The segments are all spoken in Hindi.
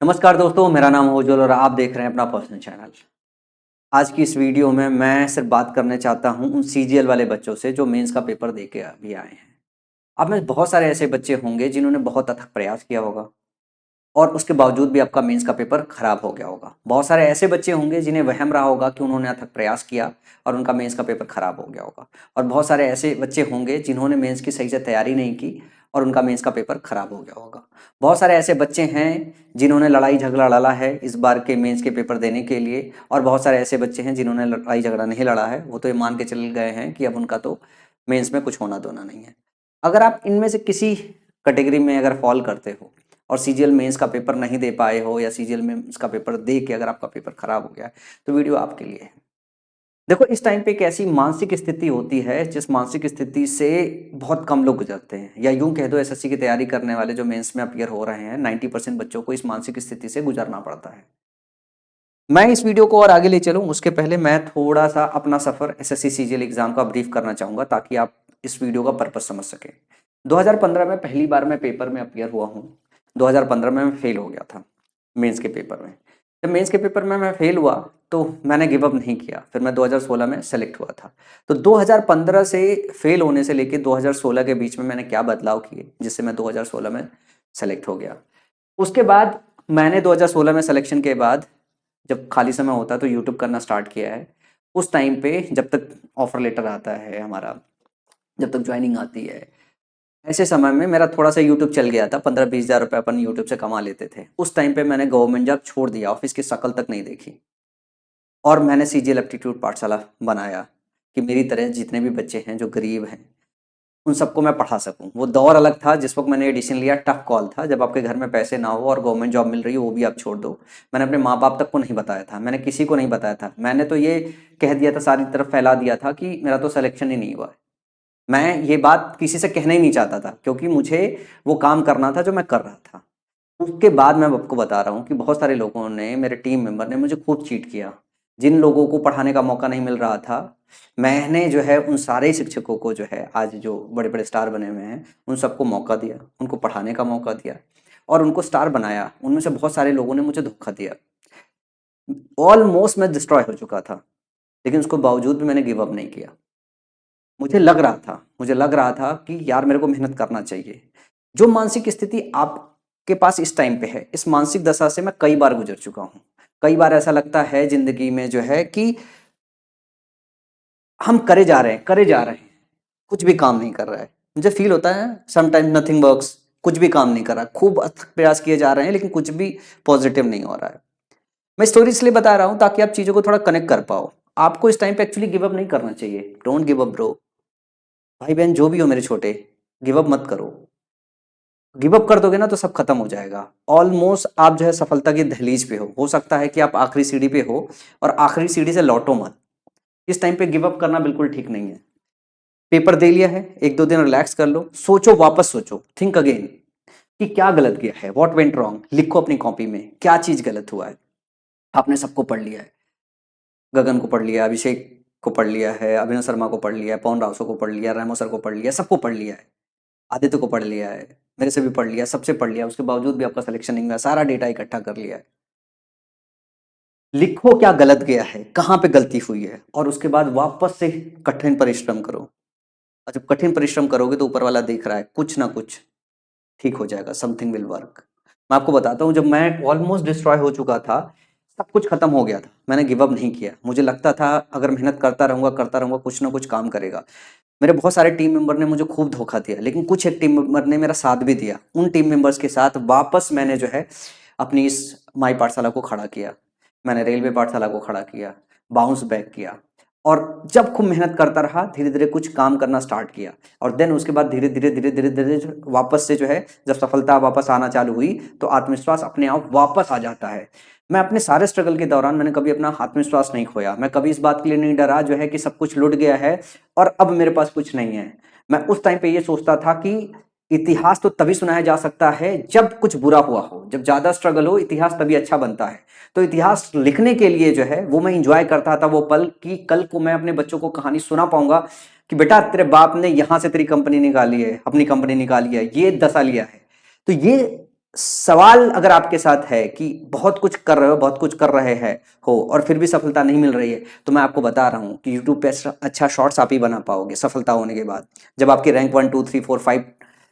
नमस्कार दोस्तों, मेरा नाम है उज्जवल और आप देख रहे हैं अपना पर्सनल चैनल। आज की इस वीडियो में मैं सिर्फ बात करना चाहता हूं उन सीजीएल वाले बच्चों से जो मेंस का पेपर दे के अभी आए हैं। आप में बहुत सारे ऐसे बच्चे होंगे जिन्होंने बहुत अथक प्रयास किया होगा और उसके बावजूद भी आपका मेंस का पेपर खराब हो गया होगा। बहुत सारे ऐसे बच्चे होंगे जिन्हें वहम रहा होगा कि उन्होंने अथक प्रयास किया और उनका मेंस का पेपर खराब हो गया होगा। और बहुत सारे ऐसे बच्चे होंगे जिन्होंने मेंस की सही से तैयारी नहीं की और उनका मेंस का पेपर खराब हो गया होगा। बहुत सारे ऐसे बच्चे हैं जिन्होंने लड़ाई झगड़ा लड़ा है इस बार के मेंस के पेपर देने के लिए, और बहुत सारे ऐसे बच्चे हैं जिन्होंने लड़ाई झगड़ा नहीं लड़ा है। वो तो ये मान के चल गए हैं कि अब उनका तो मेंस में कुछ होना धोना नहीं है। अगर आप इनमें से किसी कैटेगरी में अगर फॉल करते हो और सीजीएल मेंस का पेपर नहीं दे पाए हो या सीजीएल मेंस का पेपर दे के अगर आपका पेपर खराब हो गया है तो वीडियो आपके लिए है। देखो, इस टाइम पे एक ऐसी मानसिक स्थिति होती है जिस मानसिक स्थिति से बहुत कम लोग गुजरते हैं, या यूं कह दो एसएससी की तैयारी करने वाले जो मेंस में अपीयर हो रहे हैं 90% बच्चों को इस मानसिक स्थिति से गुजरना पड़ता है। मैं इस वीडियो को और आगे ले चलूं उसके पहले मैं थोड़ा सा अपना सफर एसएससी सीजीएल एग्जाम का ब्रीफ करना चाहूंगा ताकि आप इस वीडियो का पर्पस समझ सकें। 2015 में पहली बार मैं पेपर में अपीयर हुआ हूँ। 2015 में मैं फेल हो गया था मेंस के पेपर में। जब मेंस के पेपर में मैं फेल हुआ तो मैंने गिव अप नहीं किया, फिर मैं 2016 में सेलेक्ट हुआ था। तो 2015 से फेल होने से लेके 2016 के बीच में मैंने क्या बदलाव किए जिससे मैं 2016 में सेलेक्ट हो गया। उसके बाद मैंने 2016 में सिलेक्शन के बाद जब खाली समय होता है तो यूट्यूब करना स्टार्ट किया है। उस टाइम पे जब तक ऑफर लेटर आता है हमारा, जब तक ज्वाइनिंग आती है, ऐसे समय में मेरा थोड़ा सा यूट्यूब चल गया था। 15-20 हज़ार रुपये अपन यूट्यूब से कमा लेते थे। उस टाइम पे मैंने गवर्नमेंट जॉब छोड़ दिया, ऑफिस की शक्ल तक नहीं देखी और मैंने सीजीएल एप्टीट्यूड पाठशाला बनाया कि मेरी तरह जितने भी बच्चे हैं जो गरीब हैं उन सबको मैं पढ़ा सकूं। वो दौर अलग था जिस वक्त मैंने एडिशन लिया, टफ कॉल था। जब आपके घर में पैसे ना हो और गवर्नमेंट जॉब मिल रही हो वो भी आप छोड़ दो। मैंने अपने माँ बाप तक को नहीं बताया था, मैंने किसी को नहीं बताया था। मैंने तो ये कह दिया था, सारी तरफ फैला दिया था कि मेरा तो सिलेक्शन ही नहीं हुआ है। मैं ये बात किसी से कहना ही नहीं चाहता था क्योंकि मुझे वो काम करना था जो मैं कर रहा था। उसके बाद मैं आपको बता रहा हूँ कि बहुत सारे लोगों ने, मेरे टीम मेंबर ने मुझे खूब चीट किया। जिन लोगों को पढ़ाने का मौका नहीं मिल रहा था, मैंने जो है उन सारे शिक्षकों को जो है आज जो बड़े बड़े स्टार बने हुए हैं उन सबको मौका दिया, उनको पढ़ाने का मौका दिया और उनको स्टार बनाया। उनमें से बहुत सारे लोगों ने मुझे धोखा दिया। ऑलमोस्ट मैं डिस्ट्रॉय हो चुका था, लेकिन उसके बावजूद भी मैंने गिव अप नहीं किया। मुझे लग रहा था कि यार मेरे को मेहनत करना चाहिए। जो मानसिक स्थिति आपके पास इस टाइम पे है, इस मानसिक दशा से मैं कई बार गुजर चुका हूँ। कई बार ऐसा लगता है जिंदगी में जो है कि हम करे जा रहे हैं, कुछ भी काम नहीं कर रहा है। मुझे फील होता है समटाइम नथिंग वर्क्स, कुछ भी काम नहीं कर रहा, खूब अथक प्रयास किए जा रहे हैं लेकिन कुछ भी पॉजिटिव नहीं हो रहा है। मैं स्टोरी इसलिए बता रहा हूँ ताकि आप चीज़ों को थोड़ा कनेक्ट कर पाओ। आपको इस टाइम पे एक्चुअली गिव अप नहीं करना चाहिए। Don't give up bro. भाई बहन जो भी हो मेरे छोटे, गिव अप मत करो। गिव अप कर दोगे ना तो सब खत्म हो जाएगा। ऑलमोस्ट आप जो है सफलता की दहलीज पे हो सकता है कि आप आखिरी सीढ़ी पे हो और आखिरी सीढ़ी से लौटो मत। इस टाइम पे गिव अप करना बिल्कुल ठीक नहीं है। पेपर दे लिया है, 1-2 दिन रिलैक्स कर लो, सोचो, वापस सोचो, थिंक अगेन कि क्या गलत गया है, व्हाट वेंट रॉन्ग। लिखो अपनी कॉपी में क्या चीज गलत हुआ है। आपने सबको पढ़ लिया है, गगन को पढ़ लिया, अभिषेक को पढ़ लिया है, अभिनव शर्मा को पढ़ लिया है, पवन रावसो को पढ़ लिया, रेमो सर को पढ़ लिया, सबको पढ़ लिया है, आदित्य को पढ़ लिया है, मेरे से भी पढ़ लिया, सबसे पढ़ लिया। उसके बावजूद भी आपका सिलेक्शन नहीं हुआ। सारा डेटा इकट्ठा कर लिया है। लिखो क्या गलत गया है, कहाँ पे गलती हुई है, और उसके बाद वापस से कठिन परिश्रम करो। और जब कठिन परिश्रम करोगे तो ऊपर वाला देख रहा है कुछ ना कुछ ठीक हो जाएगा, समथिंग विल वर्क। मैं आपको बताता हूँ, जब मैं ऑलमोस्ट डिस्ट्रॉय हो चुका था, सब कुछ खत्म हो गया था, मैंने गिव अप नहीं किया। मुझे लगता था अगर मेहनत करता रहूंगा कुछ ना कुछ काम करेगा। मेरे बहुत सारे टीम मेंबर ने मुझे खूब धोखा दिया, लेकिन कुछ एक टीम मेंबर ने मेरा साथ भी दिया। उन टीम मेंबर्स के साथ वापस मैंने जो है अपनी इस माई पाठशाला को खड़ा किया। मैंने रेलवे पाठशाला को खड़ा किया, बाउंस बैक किया, और जब खूब मेहनत करता रहा धीरे धीरे कुछ काम करना स्टार्ट किया। और देन उसके बाद धीरे धीरे धीरे धीरे धीरे वापस से जो है जब सफलता वापस आना चालू हुई तो आत्मविश्वास अपने आप वापस आ जाता है। मैं अपने सारे स्ट्रगल के दौरान मैंने कभी अपना आत्मविश्वास नहीं खोया। मैं कभी इस बात के लिए नहीं डरा जो है कि सब कुछ लुट गया है और अब मेरे पास कुछ नहीं है। मैं उस टाइम पे ये सोचता था कि इतिहास तो तभी सुनाया जा सकता है जब कुछ बुरा हुआ हो, जब ज्यादा स्ट्रगल हो, इतिहास तभी अच्छा बनता है। तो इतिहास लिखने के लिए जो है वो मैं इंजॉय करता था वो पल कि कल को मैं अपने बच्चों को कहानी सुना पाऊंगा कि बेटा तेरे बाप ने यहां से तेरी कंपनी निकाली है, अपनी कंपनी निकाली है, ये दशा लिया है। तो ये सवाल अगर आपके साथ है कि बहुत कुछ कर रहे हो, बहुत कुछ कर रहे हैं हो और फिर भी सफलता नहीं मिल रही है, तो मैं आपको बता रहा हूँ कि यूट्यूब पे अच्छा शॉर्ट्स आप ही बना पाओगे सफलता होने के बाद। जब आपकी रैंक 1 2 3 4 5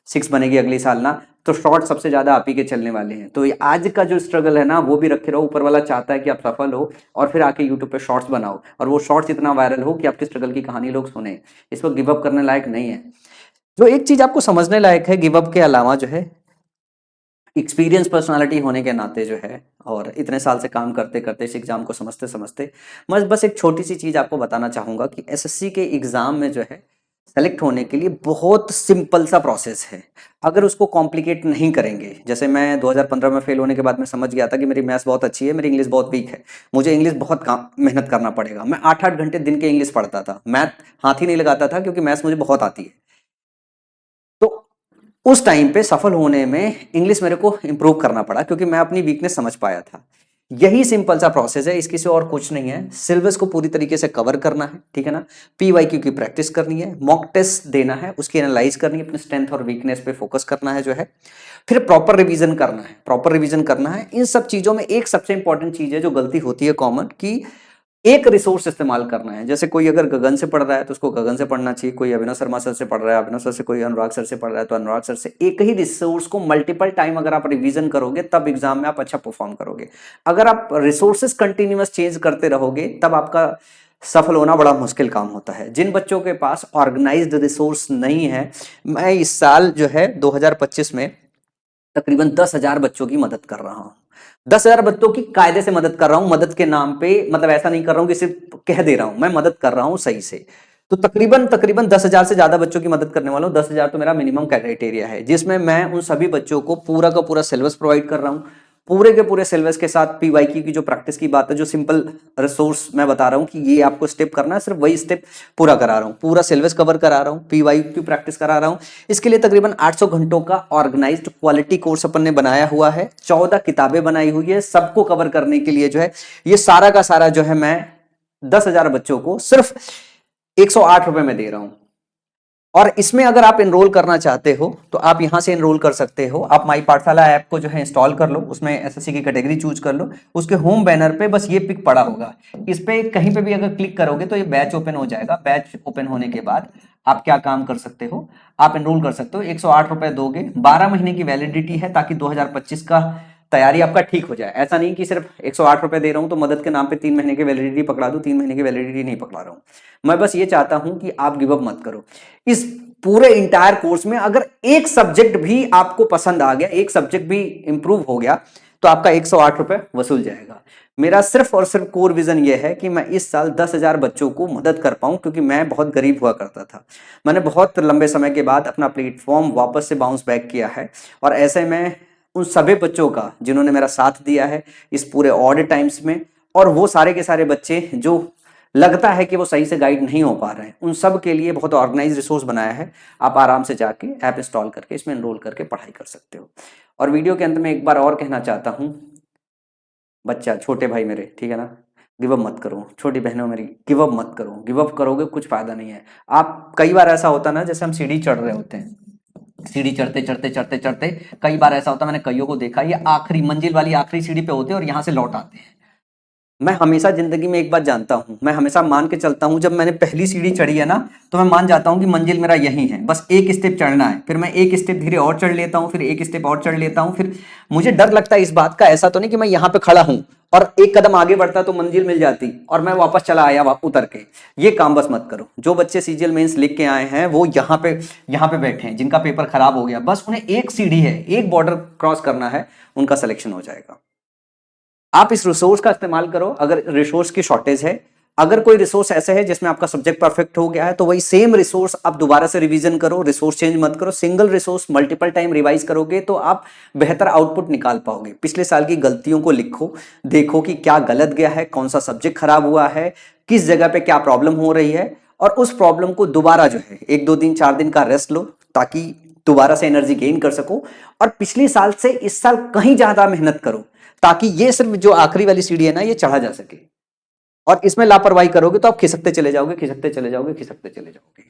6 बनेगी अगली साल ना, तो शॉर्ट सबसे ज्यादा आप ही के चलने वाले हैं। तो ये आज का जो स्ट्रगल है ना, वो भी रखे रहो। ऊपर वाला चाहता है कि आप सफल हो और फिर आके यूट्यूब पे शॉर्ट्स बनाओ और वो शॉर्ट्स इतना वायरल हो कि आपकी स्ट्रगल की कहानी लोग सुने। इस पर गिव अप करने लायक नहीं है। जो एक चीज आपको समझने लायक है गिव अप के अलावा, जो है एक्सपीरियंस पर्सनालिटी होने के नाते, जो है और इतने साल से काम करते करते इस एग्जाम को समझते समझते, मैं बस एक छोटी सी चीज आपको बताना चाहूंगा कि एसएससी के एग्जाम में जो है सेलेक्ट होने के लिए बहुत सिंपल सा प्रोसेस है। अगर उसको कॉम्प्लिकेट नहीं करेंगे, जैसे मैं 2015 में फेल होने के बाद मैं समझ गया था कि मेरी मैथ्स बहुत अच्छी है, मेरी इंग्लिश बहुत वीक है, मुझे इंग्लिश बहुत मेहनत करना पड़ेगा। मैं 8 8 घंटे दिन के इंग्लिश पढ़ता था, मैथ हाथ ही नहीं लगाता था क्योंकि मैथ्स मुझे बहुत आती है। तो उस टाइम पे सफल होने में इंग्लिश मेरे को इंप्रूव करना पड़ा क्योंकि मैं अपनी वीकनेस समझ पाया था। यही सिंपल सा प्रोसेस है, इसकी से और कुछ नहीं है। सिलेबस को पूरी तरीके से कवर करना है, ठीक है ना। पीवाईक्यू की प्रैक्टिस करनी है, मॉक टेस्ट देना है, उसकी एनालाइज करनी है, अपने स्ट्रेंथ और वीकनेस पे फोकस करना है, जो है फिर प्रॉपर रिवीजन करना है, प्रॉपर रिवीजन करना है। इन सब चीजों में एक सबसे इंपॉर्टेंट चीज है जो गलती होती है कॉमन, कि एक रिसोर्स इस्तेमाल करना है। जैसे कोई अगर गगन से पढ़ रहा है तो उसको गगन से पढ़ना चाहिए, कोई अभिनव शर्मा सर से पढ़ रहा है, अभिनव सर से, कोई अनुराग सर से पढ़ रहा है तो अनुराग सर से। एक ही रिसोर्स को मल्टीपल टाइम अगर आप रिवीजन करोगे तब एग्जाम में आप अच्छा परफॉर्म करोगे। अगर आप रिसोर्सेस कंटिन्यूअस चेंज करते रहोगे तब आपका सफल होना बड़ा मुश्किल काम होता है। जिन बच्चों के पास ऑर्गेनाइज्ड रिसोर्स नहीं है, मैं इस साल जो है 2025 में तकरीबन 10,000 बच्चों की मदद कर रहा हूं। 10,000 बच्चों की कायदे से मदद कर रहा हूं, मदद के नाम पे, मतलब ऐसा नहीं कर रहा हूं कि सिर्फ कह दे रहा हूं, मैं मदद कर रहा हूं सही से। तो तकरीबन तकरीबन 10,000 से ज्यादा बच्चों की मदद करने वाला हूं। 10,000 तो मेरा मिनिमम क्राइटेरिया है, जिसमें मैं उन सभी बच्चों को पूरा का पूरा सिलेबस प्रोवाइड कर रहा हूं। पूरे के पूरे सिलेबस के साथ पीवाईक्यू की जो प्रैक्टिस की बात है, जो सिंपल रिसोर्स मैं बता रहा हूं कि ये आपको स्टेप करना है, सिर्फ वही स्टेप पूरा करा रहा हूं। पूरा सिलेबस कवर करा रहा हूं, पीवाईक्यू प्रैक्टिस करा रहा हूं। इसके लिए तकरीबन 800 घंटों का ऑर्गेनाइज्ड क्वालिटी कोर्स अपन ने बनाया हुआ है। 14 किताबें बनाई हुई है सबको कवर करने के लिए। जो है ये सारा का सारा जो है मैं 10,000 बच्चों को सिर्फ 108 रुपए में दे रहा हूं। और इसमें अगर आप एनरोल करना चाहते हो तो आप यहां से एनरोल कर सकते हो। आप माई पाठशाला ऐप को जो है इंस्टॉल कर लो, उसमें एसएससी की कैटेगरी चूज कर लो, उसके होम बैनर पे बस ये पिक पड़ा होगा, इस पे कहीं पे भी अगर क्लिक करोगे तो ये बैच ओपन हो जाएगा। बैच ओपन होने के बाद आप क्या काम कर सकते हो, आप एनरोल कर सकते हो। 108 रुपए दोगे, 12 महीने की वैलिडिटी है, ताकि 2025 का तैयारी आपका ठीक हो जाए। ऐसा नहीं कि सिर्फ 108 रुपए दे रहा हूं तो मदद के नाम पे 3 महीने की वैलिडिटी पकड़ा दूं। 3 महीने की वैलिडिटी नहीं पकड़ा रहा हूं मैं, बस ये चाहता हूं कि आप गिव अप मत करो। इस पूरे इंटायर कोर्स में अगर एक सब्जेक्ट भी आपको पसंद आ गया, एक सब्जेक्ट भी इंप्रूव हो गया, तो आपका 108 रुपए वसूल जाएगा। मेरा सिर्फ और सिर्फ कोर विजन यह है कि मैं इस साल 10,000 बच्चों को मदद कर पाऊं, क्योंकि मैं बहुत गरीब हुआ करता था। मैंने बहुत लंबे समय के बाद अपना प्लेटफॉर्म वापस से बाउंस बैक किया है, और ऐसे में उन सभी बच्चों का जिन्होंने मेरा साथ दिया है इस पूरे ऑड टाइम्स में, और वो सारे के सारे बच्चे जो लगता है कि वो सही से गाइड नहीं हो पा रहे हैं, उन सब के लिए बहुत ऑर्गेनाइज रिसोर्स बनाया है। आप आराम से जाके ऐप इंस्टॉल करके इसमें एनरोल करके पढ़ाई कर सकते हो। और वीडियो के अंत में एक बार और कहना चाहता हूँ, बच्चा, छोटे भाई मेरे, ठीक है ना, गिव अप मत करो। छोटी बहनों मेरी, गिव अप मत करो। गिव अप करोगे कुछ फायदा नहीं है। आप, कई बार ऐसा होता ना, जैसे हम सीढ़ी चढ़ रहे होते हैं, सीढ़ी चढ़ते चढ़ते चढ़ते चढ़ते कई बार ऐसा होता, मैंने कईयों को देखा, ये आखिरी मंजिल वाली आखिरी सीढ़ी पे होते हैं और यहां से लौट आते हैं। मैं हमेशा जिंदगी में एक बात जानता हूं, मैं हमेशा मान के चलता हूं, जब मैंने पहली सीढ़ी चढ़ी है ना, तो मैं मान जाता हूं कि मंजिल मेरा यही है, बस एक स्टेप चढ़ना है। फिर मैं एक स्टेप धीरे और चढ़ लेता हूं, फिर एक स्टेप और चढ़ लेता हूं। फिर मुझे डर लगता है इस बात का, ऐसा तो नहीं कि मैं यहां पे खड़ा हूं और एक कदम आगे बढ़ता तो मंजिल मिल जाती और मैं वापस चला आया उतर के। ये काम बस मत करो। जो बच्चे सीजीएल मेंस लिख के आए हैं वो यहाँ पे बैठे हैं, जिनका पेपर खराब हो गया, बस उन्हें एक सीढ़ी है, एक बॉर्डर क्रॉस करना है, उनका सिलेक्शन हो जाएगा। आप इस रिसोर्स का इस्तेमाल करो अगर रिसोर्स की शॉर्टेज है। अगर कोई रिसोर्स ऐसे है जिसमें आपका सब्जेक्ट परफेक्ट हो गया है, तो वही सेम रिसोर्स आप दोबारा से रिवीजन करो, रिसोर्स चेंज मत करो। Single resource multiple time revise करोगे तो आप बेहतर आउटपुट निकाल पाओगे। पिछले साल की गलतियों को लिखो, देखो कि क्या गलत गया है, कौन सा सब्जेक्ट खराब हुआ है, किस जगह पे क्या प्रॉब्लम हो रही है, और उस प्रॉब्लम को दोबारा जो है 1 2 दिन 4 दिन का रेस्ट लो, ताकि दोबारा से एनर्जी गेन कर सको। और पिछले साल से इस साल कहीं ज्यादा मेहनत करो, ताकि ये सिर्फ जो आखिरी वाली सीढ़ी है ना, ये चढ़ा जा सके। और इसमें लापरवाही करोगे तो आप खिसकते चले जाओगे, खिसकते चले जाओगे, खिसकते चले जाओगे।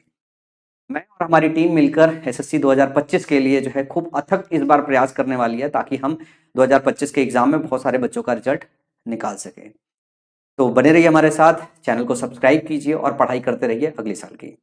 मैं और हमारी टीम मिलकर एसएससी 2025 के लिए जो है खूब अथक इस बार प्रयास करने वाली है, ताकि हम 2025 के एग्जाम में बहुत सारे बच्चों का रिजल्ट निकाल सकें। तो बने रहिए हमारे साथ, चैनल को सब्सक्राइब कीजिए और पढ़ाई करते रहिए अगले साल की।